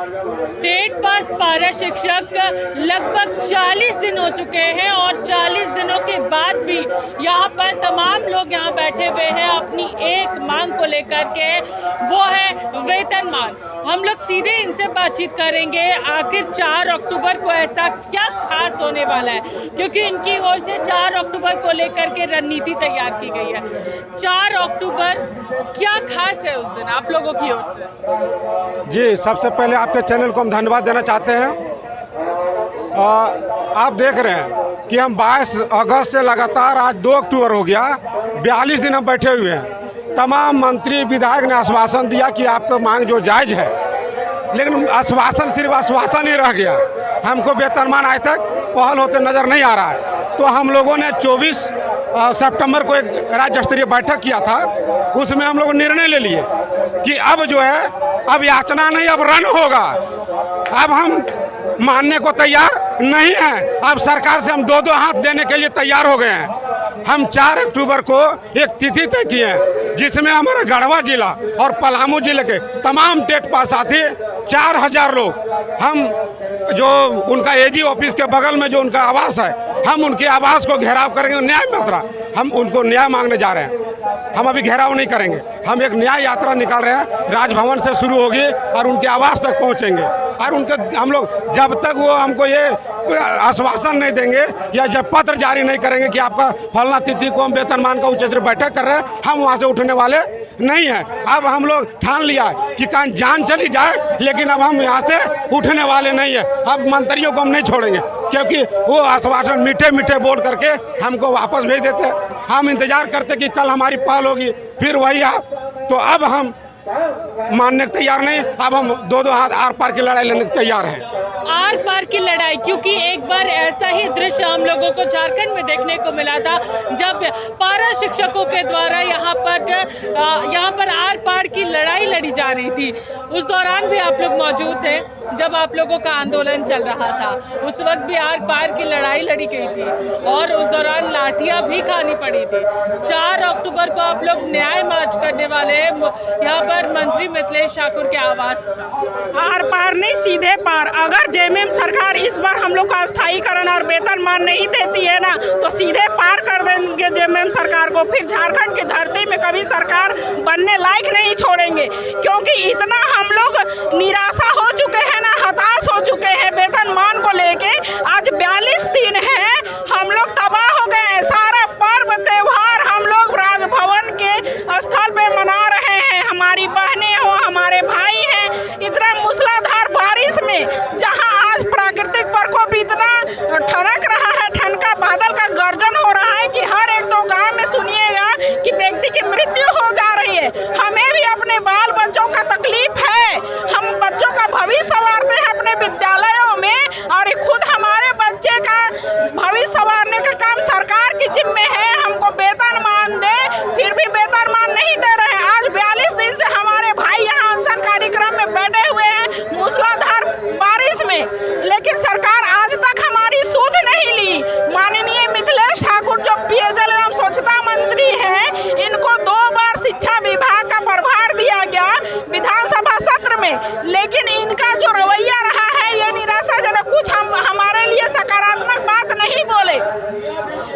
TET pass पारा शिक्षक लगभग 40 दिन हो चुके हैं और 40 दिनों के बाद भी यहाँ पर तमाम लोग यहाँ बैठे हुए हैं अपनी एक मांग को लेकर के, वो है वेतनमान। हम लोग सीधे इनसे बातचीत करेंगे आखिर 4 अक्टूबर को ऐसा क्या खास होने वाला है, क्योंकि इनकी ओर से 4 अक्टूबर को लेकर के रणनीति तैयार की गई है। 4 अक्टूबर क्या खास है उस दिन आप लोगों की ओर से? जी, सबसे पहले आपके चैनल को हम धन्यवाद देना चाहते हैं। आप देख रहे हैं कि हम 22 अगस्त से लगातार आज 2 अक्टूबर हो गया, 42 दिन हम बैठे हुए हैं। तमाम मंत्री विधायक ने आश्वासन दिया कि आपका मांग जो जायज़ है, लेकिन आश्वासन सिर्फ आश्वासन ही रह गया। हमको वेतनमान आज तक पहल होते नज़र नहीं आ रहा है। तो हम लोगों ने 24 सितंबर को एक राज्य स्तरीय बैठक किया था, उसमें हम लोग निर्णय ले लिए कि अब जो है, अब याचना नहीं, अब रण होगा। अब हम मानने को तैयार नहीं हैं। अब सरकार से हम 2-2 हाथ देने के लिए तैयार हो गए हैं। हम 4 अक्टूबर को एक तिथि तय की है, जिसमें हमारा गढ़वा जिला और पलामू जिले के तमाम टेट पास साथी 4000 लोग, हम जो उनका एजी ऑफिस के बगल में जो उनका आवास है, हम उनके आवास को घेराव करेंगे। न्याय यात्रा, हम उनको न्याय मांगने जा रहे हैं। हम अभी घेराव नहीं करेंगे, हम एक न्याय यात्रा निकाल रहे हैं। राजभवन से शुरू होगी और उनके आवास तक पहुंचेंगे। और उनके हम लोग जब तक वो हमको ये आश्वासन नहीं देंगे या जब पत्र जारी नहीं करेंगे कि आपका फलना तिथि को हम वेतनमान का उच्च स्तरीय बैठक कर रहे हैं, हम वहाँ से उठने वाले नहीं हैं। अब हम लोग ठान लिया है कि कहीं जान चली जाए, लेकिन अब हम यहाँ से उठने वाले नहीं है। अब मंत्रियों को हम नहीं छोड़ेंगे, क्योंकि वो आश्वासन मीठे मीठे बोल करके हमको वापस भेज देते हैं। हम इंतजार करते कि कल हमारी पहल होगी, फिर वही आप। तो अब हम मानने को तैयार नहीं, अब हम 2-2 हाथ आर पार की लड़ाई लड़ने को तैयार हैं। आर पार की लड़ाई, क्योंकि एक बार ऐसा ही दृश्य हम लोगों को झारखंड में देखने को मिला था, जब पारा शिक्षकों के द्वारा यहाँ पर आर पार की लड़ाई लड़ी जा रही थी। उस दौरान भी आप लोग मौजूद थे जब आप लोगों का आंदोलन चल रहा था। उस वक्त भी आर पार की लड़ाई लड़ी गई थी और उस दौरान लाठियाँ भी खानी पड़ी थी। 4 अक्टूबर को आप लोग न्याय मार्च करने वाले हैं यहाँ पर मंत्री मिथिलेश ठाकुर के आवास का। आर पार नहीं, सीधे पार। अगर जेएमएम सरकार इस बार हम लोग का स्थायीकरण और वेतनमान नहीं देती है ना, तो सीधे पार कर देंगे जेएमएम सरकार को। फिर झारखंड की धरती में कभी सरकार बनने लायक नहीं छोड़ेंगे, क्योंकि इतना हम लोग निराशा हो चुके हैं ना, हताश हो चुके हैं वेतनमान को लेके। आज 42 दिन है, हम लोग तबाह हो गए हैं। सारा पर्व त्योहार हम लोग राजभवन के स्थल पे मना रहे हैं। हमारी बहनें हो, हमारे भाई हैं। इतना मूसलाधार बारिश में, जहां आज प्राकृतिक प्रकोप इतना ठनक रहा है, ठनका बादल का गर्जन हो रहा है कि हर एक तो गांव में सुनिएगा कि व्यक्ति की मृत्यु हो जा रही है। हमें भी अपने बाल बच्चों का तकलीफ है। हम बच्चों का भविष्य संवारते हैं अपने विद्यालयों में, और खुद हमारे बच्चे का भविष्य संवारने का काम सरकार की जिम्मे है। हमको वेतनमान दे, फिर भी वेतनमान नहीं दे रहे हैं। आज 42 दिन से हमारे भाई यहाँ अनशन कार्यक्रम में बैठे हुए हैं मूसलाधार बारिश में, लेकिन सरकार आज तक हमारी सुध नहीं ली। माननीय मिथिलेश ठाकुर जो पेयजल एवं स्वच्छता मंत्री हैं, इनको 2 बार शिक्षा विभाग का प्रभार दिया गया विधानसभा सत्र में, लेकिन इनका जो रवैया रहा है ये निराशाजनक। कुछ हमारे लिए सकारात्मक बात नहीं बोले।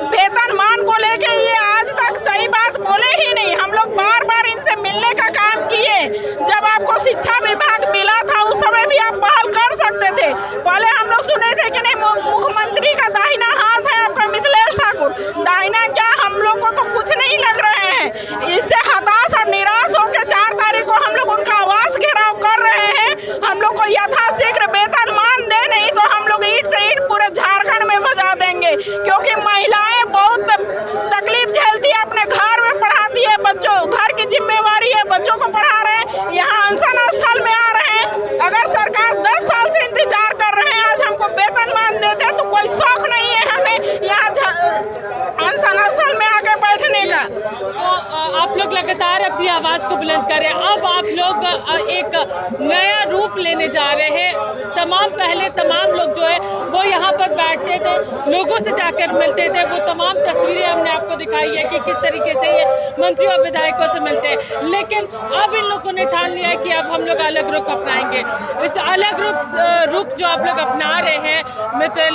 वेतनमान को लेके ये आज तक सही बात बोले ही नहीं। हम लोग बार बार इनसे मिलने का काम किए। जब आपको शिक्षा विभाग मिला था उस समय भी आप पहल कर सकते थे। पहले हम लोग सुने थे कि नहीं, मुख्यमंत्री का दाहिना हाथ है आपका मिथिलेश ठाकुर। दाहिना क्या, हम लोग को तो कुछ नहीं लग रहे हैं। इससे हताश और निराश होकर 4 तारीख को हम लोग उनका आवास घेराव कर रहे हैं। हम लोग को यथाशीघ्र वेतनमान दे, नहीं तो हम लोग ईंट से ईंट पूरे झारखंड में बजा देंगे, क्योंकि महिलाएं बहुत तकलीफ झेलती है। अपने घर में पढ़ाती है, बच्चों घर की जिम्मेवारी है, बच्चों को पढ़ा रहे हैं, यहाँ अनशन स्थल में आ रहे हैं। अगर सरकार 10 साल से इंतजार कर रहे हैं, आज हमको वेतनमान देते तो कोई शौक नहीं है हमें यहाँ अनशन स्थल में आके बैठने बुलंद करें। अब आप लोग एक नया रूप लेने जा रहे हैं। पहले तमाम लोग जो है वो यहाँ पर बैठते थे, लोगों से जाकर मिलते थे, वो तमाम तस्वीरें हमने आपको दिखाई है कि किस तरीके से ये मंत्री और विधायकों से मिलते हैं। लेकिन अब इन लोगों ने ठान लिया है कि अब हम लोग अलग रुख अपनाएंगे। इस अलग रुख जो आप लोग अपना रहे हैं,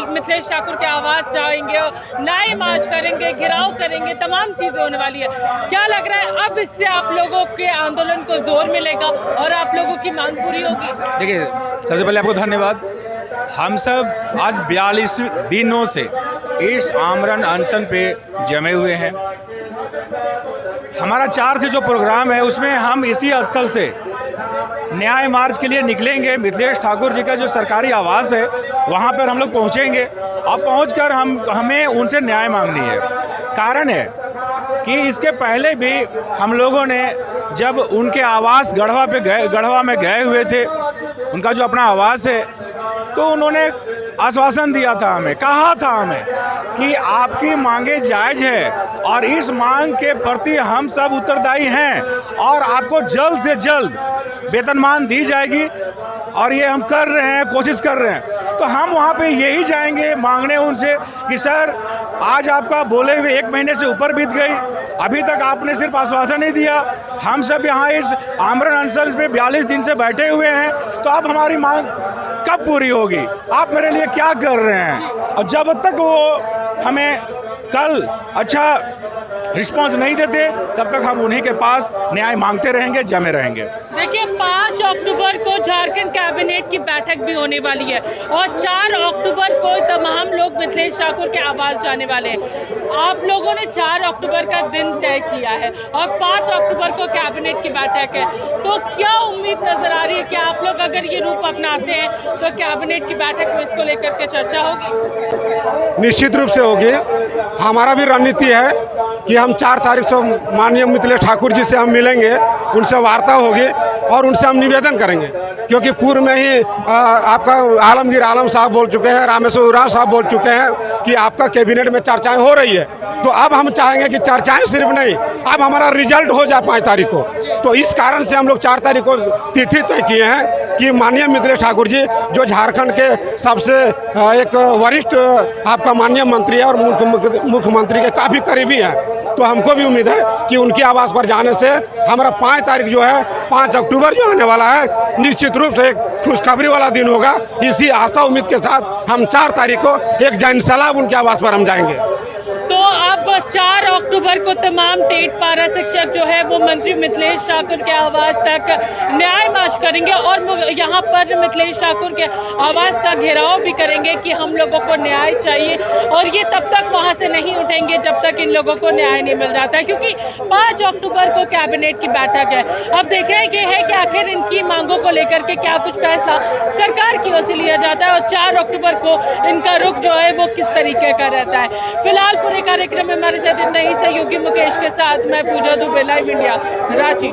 मिथिलेश ठाकुर के आवास जाएंगे, न्याय मार्च करेंगे, घेराव करेंगे, तमाम चीज़ें होने वाली है। क्या लग रहा है अब इससे आप लोगों के आंदोलन को जोर मिलेगा और आप लोगों की मांग पूरी होगी? देखिए, सबसे पहले आपको धन्यवाद। हम सब आज 42 दिनों से इस आमरण अनशन पे जमे हुए हैं। हमारा 4 से जो प्रोग्राम है उसमें हम इसी स्थल से न्याय मार्च के लिए निकलेंगे। मिथिलेश ठाकुर जी का जो सरकारी आवास है वहाँ पर हम लोग पहुँचेंगे और पहुँचकर हमें उनसे न्याय मांगनी है। कारण है कि इसके पहले भी हम लोगों ने जब उनके आवास गढ़वा में गए हुए थे, उनका जो अपना आवास है, तो उन्होंने आश्वासन दिया था, हमें कहा था हमें कि आपकी मांगे जायज़ है और इस मांग के प्रति हम सब उत्तरदायी हैं और आपको जल्द से जल्द वेतनमान दी जाएगी और ये हम कर रहे हैं, कोशिश कर रहे हैं। तो हम वहाँ पे यही जाएंगे मांगने उनसे कि सर, आज आपका बोले हुए 1 महीने से ऊपर बीत गई, अभी तक आपने सिर्फ आश्वासन नहीं दिया। हम सब यहाँ इस आमरण अनशन पे 42 दिन से बैठे हुए हैं, तो अब हमारी मांग कब पूरी होगी? आप मेरे लिए क्या कर रहे हैं? और जब तक वो हमें कल अच्छा रिस्पांस नहीं देते, तब तक हम उन्हीं के पास न्याय मांगते रहेंगे, जमे रहेंगे। देखिए, 5 अक्टूबर को झारखंड कैबिनेट की बैठक भी होने वाली है और 4 अक्टूबर को तमाम लोग मिथिलेश ठाकुर के आवास जाने वाले हैं। आप लोगों ने 4 अक्टूबर का दिन तय किया है और 5 अक्टूबर को कैबिनेट की बैठक है, तो क्या उम्मीद नजर आ रही है कि आप लोग अगर ये रूप अपनाते हैं तो कैबिनेट की बैठक में इसको लेकर के चर्चा होगी? निश्चित रूप से होगी। हमारा भी रणनीति है कि हम 4 तारीख से माननीय मिथिलेश ठाकुर जी से हम मिलेंगे, उनसे वार्ता होगी और उनसे हम निवेदन करेंगे, क्योंकि पूर्व में ही आपका आलमगीर आलम साहब बोल चुके हैं, रामेश्वर उरांव साहब बोल चुके हैं कि आपका कैबिनेट में चर्चाएं हो रही है। तो अब हम चाहेंगे कि चर्चाएं सिर्फ नहीं, अब हमारा रिजल्ट हो जाए 5 तारीख को। तो इस कारण से हम लोग 4 तारीख को तिथि तय किए हैं कि माननीय मिथिलेश ठाकुर जी, जो झारखंड के सबसे एक वरिष्ठ आपका माननीय मंत्री है और मुख्यमंत्री के काफ़ी करीबी हैं, तो हमको भी उम्मीद है कि उनकी आवास पर जाने से हमारा 5 तारीख जो है, 5 अक्टूबर जो आने वाला है, निश्चित रूप से एक खुशखबरी वाला दिन होगा। इसी आशा उम्मीद के साथ हम 4 तारीख को एक जनसैलाब उनके आवास पर हम जाएंगे। तो अब 4 अक्टूबर को तमाम टेट पारा शिक्षक जो है वो मंत्री मिथिलेश ठाकुर के आवास तक न्याय मार्च करेंगे और यहाँ पर मिथिलेश ठाकुर के आवास का घेराव भी करेंगे कि हम लोगों को न्याय चाहिए, और ये तब तक वहाँ से नहीं उठेंगे जब तक इन लोगों को न्याय नहीं मिल जाता है, क्योंकि 5 अक्टूबर को कैबिनेट की बैठक है। अब देखना ये है कि आखिर इनकी मांगों को लेकर के क्या कुछ फैसला सरकार की ओर से लिया जाता है और 4 अक्टूबर को इनका रुख जो है वो किस तरीके का रहता है। फिलहाल पूरे कार्यक्रम में हमारे साथ इतना ही। सहयोगी मुकेश के साथ मैं पूजा दुबे, लाइव इंडिया, रांची।